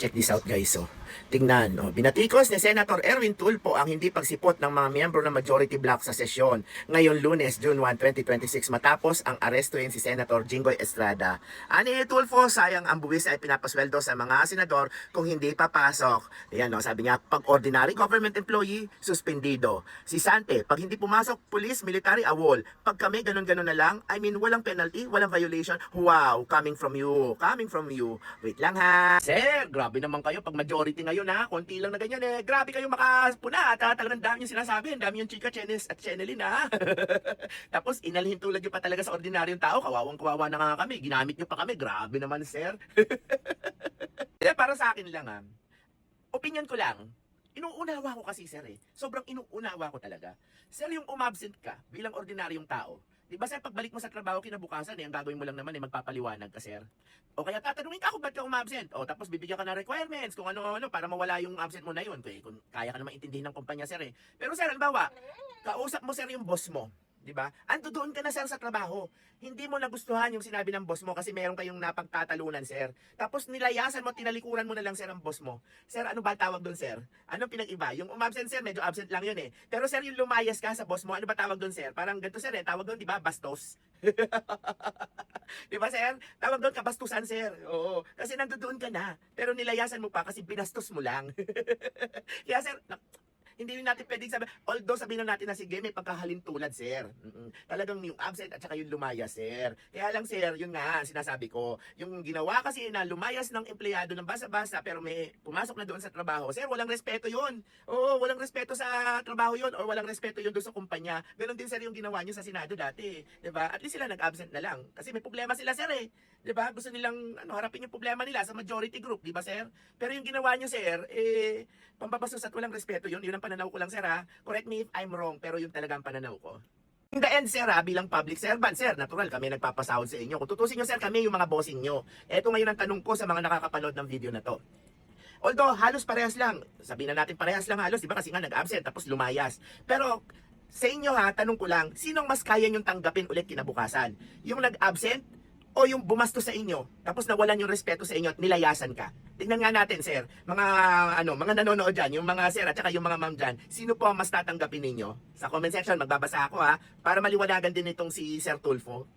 Check this out guys. So, tingnan. Oh. Binatikos ni Senator Erwin Tulfo ang hindi pagsipot ng mga miyembro ng majority bloc sa sesyon ngayon Lunes, June 1, 2026 matapos ang arestuin si Senator Jinggoy Estrada. Ani ni Tulfo, sayang ang buwis ay pinapasweldo sa mga senador kung hindi papasok. Ayan, no, sabi niya, pag ordinary government employee, suspendido. Si Sante, pag hindi pumasok, police, military, awol. Pag kami, ganun-ganun na lang, I mean, walang penalty, walang violation. Wow, coming from you. Coming from you. Wait lang ha. Sir, grabe naman kayo pag majority ngayon ha. Konti lang na ganyan eh. Grabe kayo makapuna at talagang dami yung sinasabi. Ang dami yung chika, Chenes at Chenelin ha. Tapos inalhin tulad nyo pa talaga sa ordinaryong tao. Kawawang-kawawa na nga kami. Ginamit nyo pa kami. Grabe naman sir. Para sa akin lang ha. Opinion ko lang. Inuunawa ko kasi sir eh. Sobrang inuunawa ko talaga. Sir, yung umabsent ka bilang ordinaryong tao. Di ba sir, pagbalik mo sa trabaho kinabukasan ang gagawin mo lang naman magpapaliwanag ka sir. O kaya tatanungin ka kung ba't ka umabsent. O tapos bibigyan ka ng requirements kung ano-ano para mawala yung absent mo na yun. Kung kaya ka naman intindihin ng kumpanya sir eh. Pero sir, halimbawa, kausap mo sir yung boss mo. Di ba? Ando doon ka na sir sa trabaho. Hindi mo nagustuhan yung sinabi ng boss mo kasi meron kayong napagtatalunan sir. Tapos nilayasan mo, tinalikuran mo na lang sir ang boss mo. Sir, ano ba tawag doon sir? Anong pinag-iba? Yung umabsent sir, medyo absent lang yun eh. Pero sir, yung lumayas ka sa boss mo, ano ba tawag doon sir? Parang ganito sir eh, tawag doon, di ba? Bastos. Di ba sir? Tawag doon kabastusan sir. Oo. Kasi nandoon ka na. Pero nilayasan mo pa kasi binastos mo lang. Kaya sir, hindi rin natin pwedeng sabi, although sabihin na natin na sige, may pagkahalintulad, sir. Talagang yung absent at saka yung lumayas, sir. Kaya lang, sir, yun nga, sinasabi ko, yung ginawa kasi na lumayas ng empleyado ng basa-basa pero may pumasok na doon sa trabaho, sir, walang respeto yun. Oo, walang respeto sa trabaho yun or walang respeto yun doon sa kumpanya. Ganon din, sir, yung ginawa nyo sa Senado dati. Diba? At least sila nag-absent na lang. Kasi may problema sila, sir, eh. Diba? Gusto nilang harapin yung problema nila sa majority group, diba, sir? Pero yung ginawa nyo, sir, pambabastos at walang respeto yun. Yun ang pananaw ko lang sir ha. Correct me if I'm wrong, pero yun talaga ang pananaw ko. In the end sir ha, bilang public servant sir, natural kami nagpapasahod sa inyo. Kung tutusin nyo sir, kami yung mga bossing nyo. Ito ngayon ang tanong ko sa mga nakakapanood ng video na to. Although halos parehas lang, sabihin na natin parehas lang halos, di ba kasi nga nag-absent tapos lumayas. Pero sa inyo ha, tanong ko lang, sinong mas kaya nyong tanggapin ulit kinabukasan? Yung nag-absent o yung bumasto sa inyo tapos nawalan yung respeto sa inyo at nilayasan ka? Tingnan nga natin sir, mga nanonood diyan, yung mga sir at saka yung mga ma'am diyan, sino po ang mas tatanggapin ninyo? Sa comment section magbabasa ako ha para maliwanagan din itong si Sir Tulfo.